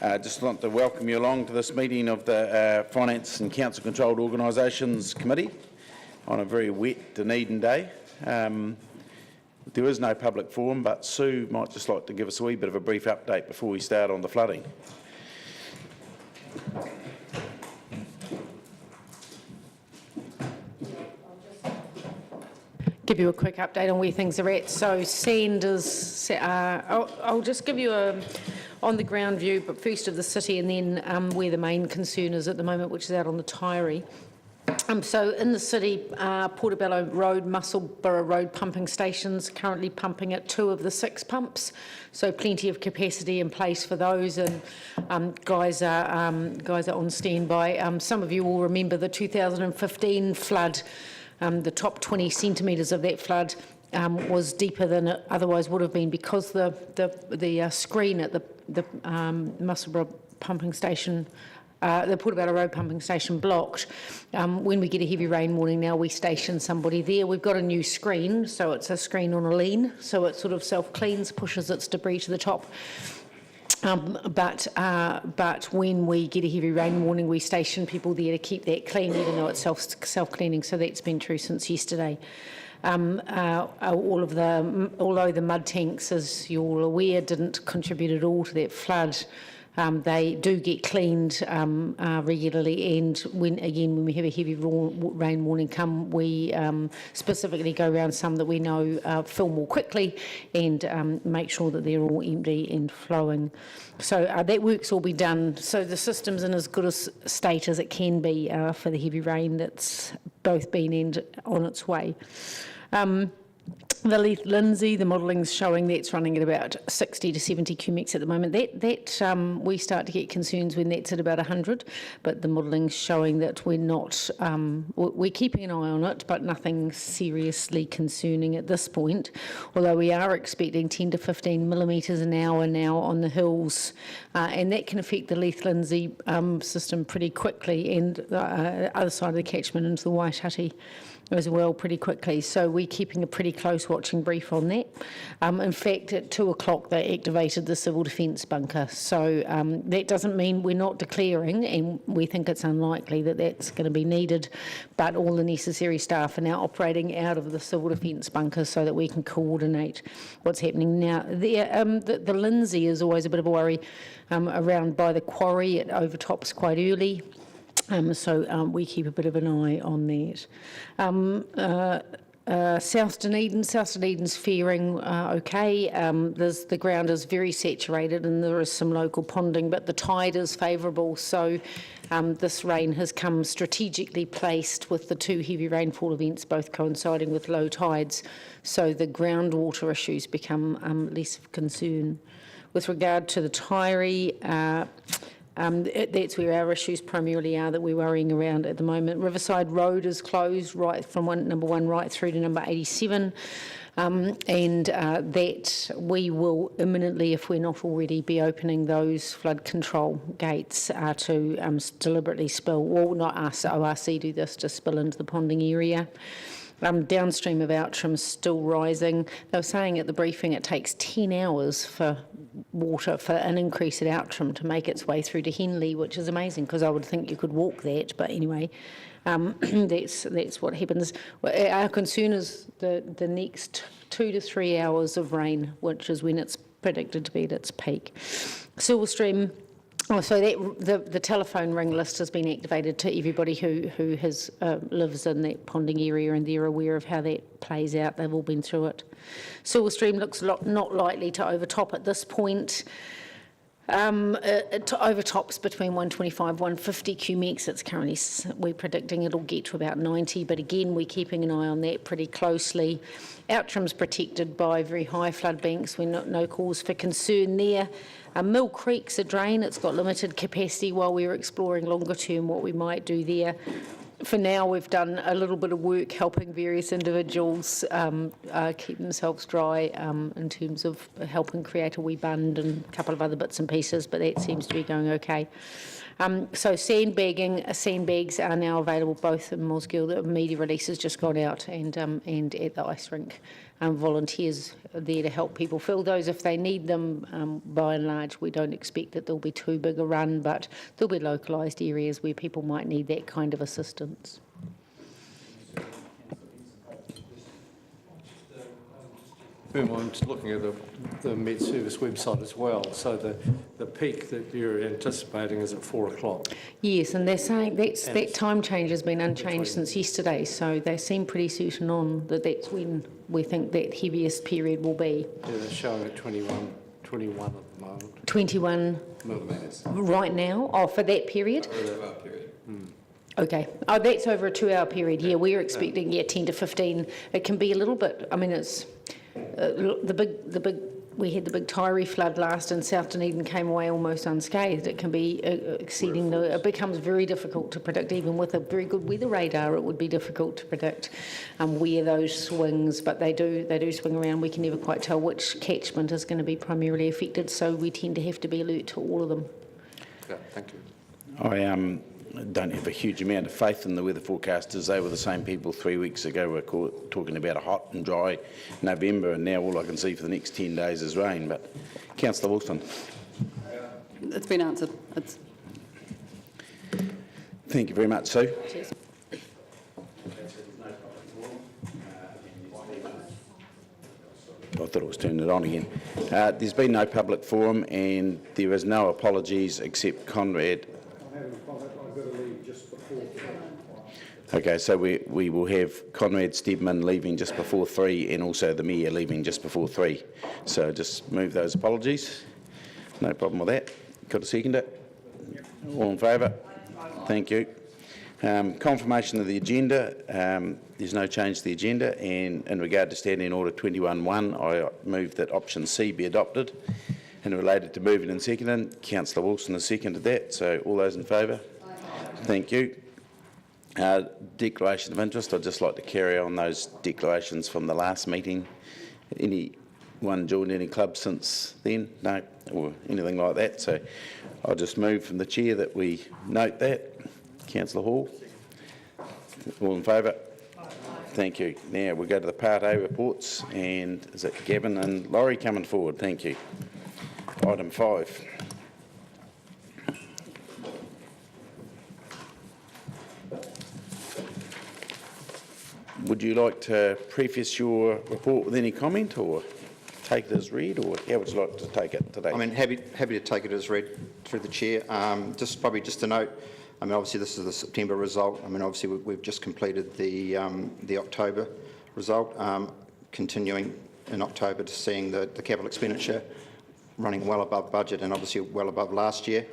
Just want to welcome you along to this meeting of the Finance and Council Controlled Organisations Committee on a very wet Dunedin day. There is no public forum, but Sue might just like to give us a wee bit of a brief update before we start on the flooding. Give you a quick update on where things are at. So Sanders, I'll just give you a on-the-ground view, but first of the city and then where the main concern is at the moment, which is out on the Taieri. So in the city, Portobello Road, Musselburgh Road pumping stations, currently pumping at 2 of the 6 pumps, so plenty of capacity in place for those, and guys are on standby. Some of you will remember the 2015 flood. The top 20 centimetres of that flood was deeper than it otherwise would have been because the screen at the Musselburgh pumping station, the Portobello Road pumping station blocked. When we get a heavy rain warning now, we station somebody there. We've got a new screen, so it's a screen on a lean, so it sort of self-cleans, pushes its debris to the top. But when we get a heavy rain warning, we station people there to keep that clean, even though it's self-cleaning. So that's been true since yesterday. Although the mud tanks, as you're all aware, didn't contribute at all to that flood, they do get cleaned regularly, and when we have a heavy rain warning come, we specifically go around some that we know fill more quickly and make sure that they're all empty and flowing. So that work's all been done. So the system's in as good a state as it can be for the heavy rain that's both been and on its way. The Leith Lindsay, the modelling's showing that's running at about 60 to 70 cumecs at the moment. That we start to get concerns when that's at about 100, but the modelling's showing that we're not, we're keeping an eye on it, but nothing seriously concerning at this point, although we are expecting 10 to 15 millimetres an hour now on the hills, and that can affect the Leith Lindsay system pretty quickly, and the other side of the catchment into the Waitati as well pretty quickly. So we're keeping a pretty close watching brief on that. In fact, at 2 o'clock they activated the civil defence bunker. So that doesn't mean we're not declaring, and we think it's unlikely that that's going to be needed, but all the necessary staff are now operating out of the civil defence bunker so that we can coordinate what's happening now. The Lindsay is always a bit of a worry around by the quarry. It overtops quite early. So we keep a bit of an eye on that. South Dunedin's faring okay. The ground is very saturated and there is some local ponding, but the tide is favourable, so this rain has come strategically placed with the 2 heavy rainfall events both coinciding with low tides, so the groundwater issues become less of concern. With regard to the Taieri, that's where our issues primarily are that we're worrying around at the moment. Riverside Road is closed right from number 1 right through to number 87, and that we will imminently, if we're not already, be opening those flood control gates to deliberately spill, well, not us, ORC do this, to spill into the ponding area. Downstream of Outram's still rising. They were saying at the briefing it takes 10 hours for water, for an increase at Outram to make its way through to Henley, which is amazing because I would think you could walk that, but anyway, that's what happens. Our concern is the next 2 to 3 hours of rain, which is when it's predicted to be at its peak. Silverstream. So the telephone ring list has been activated to everybody who has lives in that ponding area, and they're aware of how that plays out. They've all been through it. Silverstream looks not likely to overtop at this point. It overtops between 125 150 cumecs. It's currently, we're predicting it'll get to about 90, but again we're keeping an eye on that pretty closely. Outram's protected by very high flood banks. We're no cause for concern there. Mill Creek's a drain. It's got limited capacity while we're exploring longer term what we might do there. For now, we've done a little bit of work helping various individuals keep themselves dry in terms of helping create a wee bund and a couple of other bits and pieces, but that seems to be going okay. So sandbags are now available both in Mosgiel. The media release has just gone out, and at the ice rink volunteers are there to help people fill those if they need them. By and large, we don't expect that there'll be too big a run, but there'll be localised areas where people might need that kind of assistance. I'm just looking at the Met Service website as well. So the peak that you're anticipating is at 4 o'clock. Yes, and they're saying that time change has been unchanged since yesterday, so they seem pretty certain on that's when we think that heaviest period will be. Yeah, they're showing at 21 at the moment. 21 millimetres. right now? Oh, for that period? Okay. Oh, that's over a 2-hour period. Yeah, we're expecting 10 to 15. It can be a little bit. I mean, it's we had the big Tyree flood last, and South Dunedin came away almost unscathed. It can be exceeding it becomes very difficult to predict. Even with a very good weather radar, it would be difficult to predict where those swings. But they do swing around. We can never quite tell which catchment is going to be primarily affected. So we tend to have to be alert to all of them. Yeah, thank you. I don't have a huge amount of faith in the weather forecasters. They were the same people 3 weeks ago were talking about a hot and dry November, and now all I can see for the next 10 days is rain. But Councillor Wilson. It's been answered. Thank you very much, Sue. Cheers. I thought it was turning it on again. There's been no public forum and there is no apologies except Conrad. Okay, so we will have Conrad Steadman leaving just before 3 and also the Mayor leaving just before 3. So just move those apologies. No problem with that. Got to second it? All in favour? Thank you. Confirmation of the agenda. There's no change to the agenda, and in regard to Standing Order 21.1, I move that option C be adopted. And related to moving and seconding, Councillor Wilson has seconded that. So all those in favour? Thank you. Declaration of interest. I'd just like to carry on those declarations from the last meeting. Anyone joined any club since then? No, or anything like that. So I'll just move from the chair that we note that. Councillor Hall. All in favour? Thank you. Now we'll go to the Part A reports, and is it Gavin and Laurie coming forward? Thank you. Item 5. Would you like to preface your report with any comment or take it as read, or how would you like to take it today? I mean, happy to take it as read through the chair. Just to note, I mean, obviously this is the September result. I mean, obviously we've just completed the October result, continuing in October to seeing the capital expenditure running well above budget and obviously well above last year.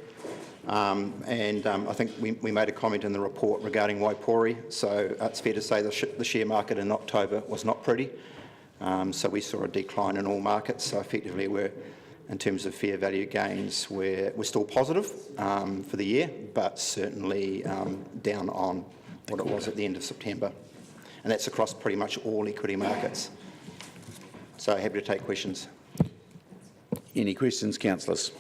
I think we made a comment in the report regarding Waipori, so it's fair to say the share market in October was not pretty. So we saw a decline in all markets. So effectively, in terms of fair value gains, we're still positive for the year, but certainly down on what it was at the end of September, and that's across pretty much all equity markets. So happy to take questions. Any questions, councillors?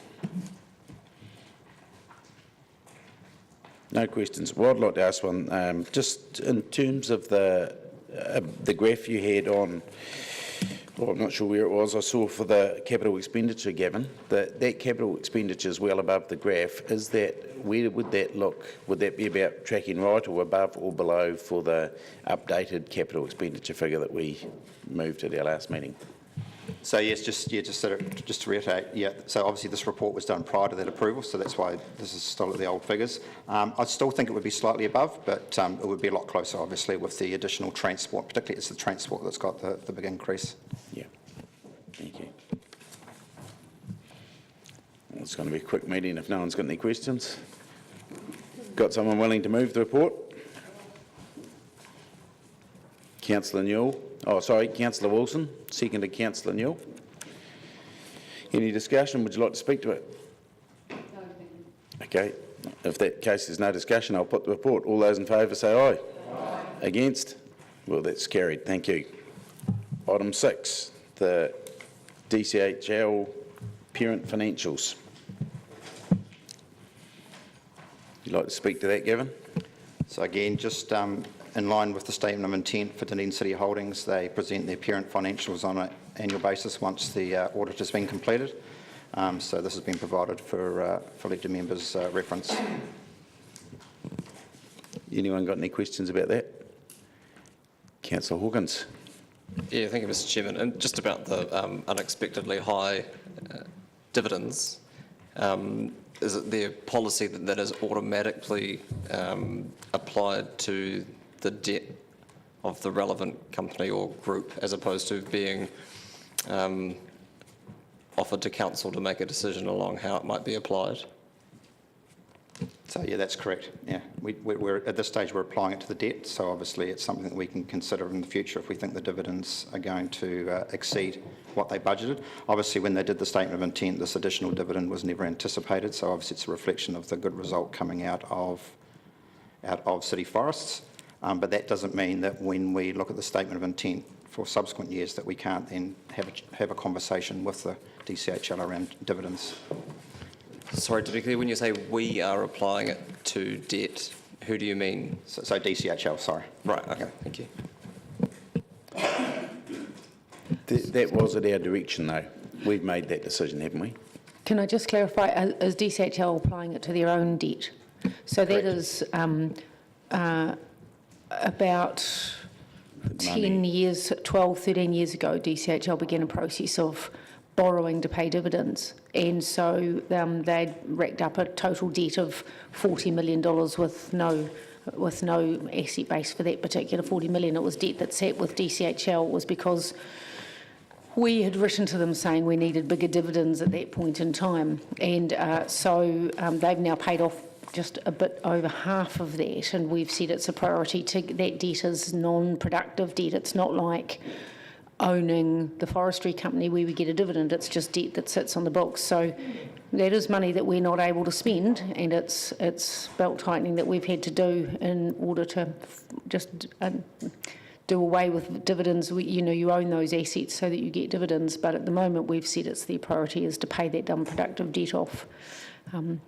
No questions. Well, I'd like to ask one. Just in terms of the graph you had on, well, I'm not sure where it was, I saw for the capital expenditure, Gavin, that capital expenditure is well above the graph. Where would that look? Would that be about tracking right or above or below for the updated capital expenditure figure that we moved at our last meeting? So yes, just to reiterate, yeah. So obviously this report was done prior to that approval, so that's why this is still at the old figures. I still think it would be slightly above, but it would be a lot closer, obviously, with the additional transport. Particularly, it's the transport that's got the big increase. Yeah. Thank you. Well, it's going to be a quick meeting if no one's got any questions. Got someone willing to move the report? Councillor Newell. Oh, sorry, Councillor Wilson, seconded Councillor Newell. Any discussion? Would you like to speak to it? No, thank you. Okay, if that case there's no discussion, I'll put the report. All those in favour say aye. Aye. Against? Well, that's carried. Thank you. Item 6, the DCHL parent financials. You'd like to speak to that, Gavin? So again, just in line with the statement of intent for Dunedin City Holdings, they present their parent financials on an annual basis once the audit has been completed. So this has been provided for elected members' reference. Anyone got any questions about that? Councillor Hawkins. Yeah, thank you, Mr. Chairman. And just about the unexpectedly high dividends, is it their policy that is automatically applied to the debt of the relevant company or group, as opposed to being offered to council to make a decision along how it might be applied? So yeah, that's correct. Yeah, we're at this stage we're applying it to the debt. So obviously it's something that we can consider in the future if we think the dividends are going to exceed what they budgeted. Obviously, when they did the statement of intent, this additional dividend was never anticipated. So obviously, it's a reflection of the good result coming out of City Forests. But that doesn't mean that when we look at the statement of intent for subsequent years that we can't then have a conversation with the DCHL around dividends. Sorry, to be clear, when you say we are applying it to debt, who do you mean? So DCHL, sorry. Right, okay, thank you. That was at our direction, though. We've made that decision, haven't we? Can I just clarify, is DCHL applying it to their own debt? So that Correct. is about 10 years, 12, 13 years ago, DCHL began a process of borrowing to pay dividends. And so they'd racked up a total debt of $40 million with no asset base for that particular $40 million. It was debt that sat with DCHL. It was because we had written to them saying we needed bigger dividends at that point in time. And so they've now paid off just a bit over half of that, and we've said it's a priority to that debt is non-productive debt. It's not like owning the forestry company where we get a dividend. It's just debt that sits on the books. So that is money that we're not able to spend, and it's belt tightening that we've had to do in order to just do away with dividends. You own those assets so that you get dividends, but at the moment we've said it's their priority is to pay that unproductive debt off.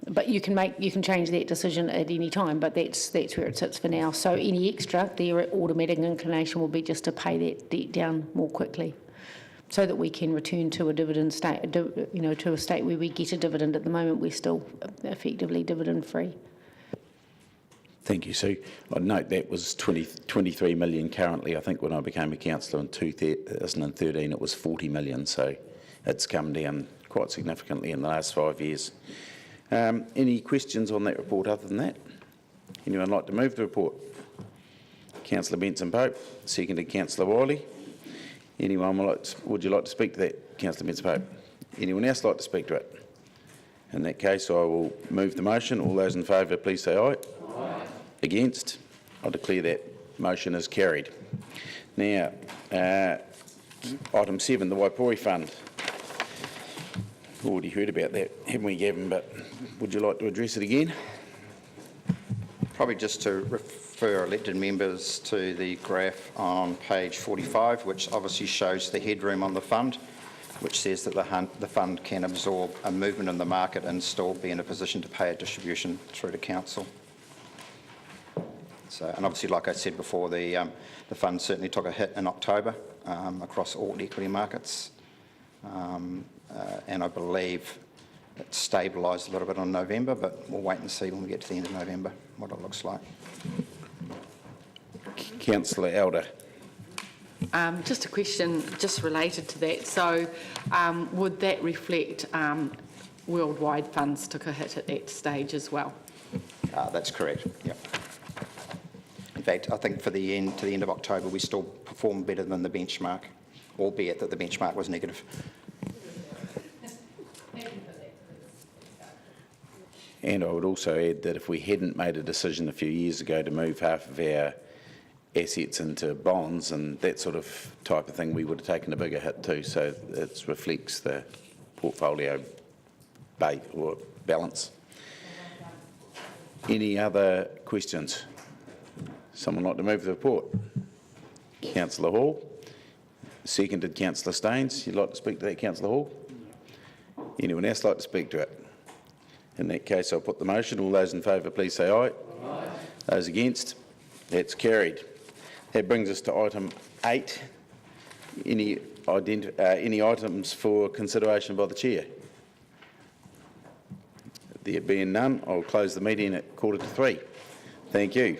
But you can change that decision at any time, but that's where it sits for now. So any extra, their automatic inclination will be just to pay that debt down more quickly, so that we can return to a dividend state, to a state where we get a dividend. At the moment, we're still effectively dividend free. Thank you, Sue. I'd note that was 23 million currently. I think when I became a councillor in 2013, it was 40 million. So it's come down quite significantly in the last 5 years. Any questions on that report other than that? Anyone like to move the report? Councillor Benson-Pope, seconded Councillor Wiley. Anyone would you like to speak to that, Councillor Benson-Pope? Anyone else like to speak to it? In that case, I will move the motion. All those in favour, please say aye. Aye. Against? I declare that motion is carried. Now, item 7, the Waipori Fund. Already heard about that, haven't we, Gavin? But would you like to address it again? Probably just to refer elected members to the graph on page 45, which obviously shows the headroom on the fund, which says that the fund can absorb a movement in the market and still be in a position to pay a distribution through to council. So, and obviously, like I said before, the fund certainly took a hit in October across all equity markets. And I believe it stabilised a little bit on November, but we'll wait and see when we get to the end of November what it looks like. Councillor Elder. Just a question just related to that. So would that reflect worldwide funds took a hit at that stage as well? That's correct, yeah. In fact, I think to the end of October, we still performed better than the benchmark, albeit that the benchmark was negative. And I would also add that if we hadn't made a decision a few years ago to move half of our assets into bonds and that sort of type of thing, we would have taken a bigger hit too. So it reflects the portfolio balance. Any other questions? Someone like to move the report? Councillor Hall. Seconded Councillor Staines. You'd like to speak to that, Councillor Hall? Anyone else like to speak to it? In that case, I'll put the motion. All those in favour, please say aye. Aye. Those against? That's carried. That brings us to item 8. Any items for consideration by the chair? There being none, I'll close the meeting at 2:45. Thank you.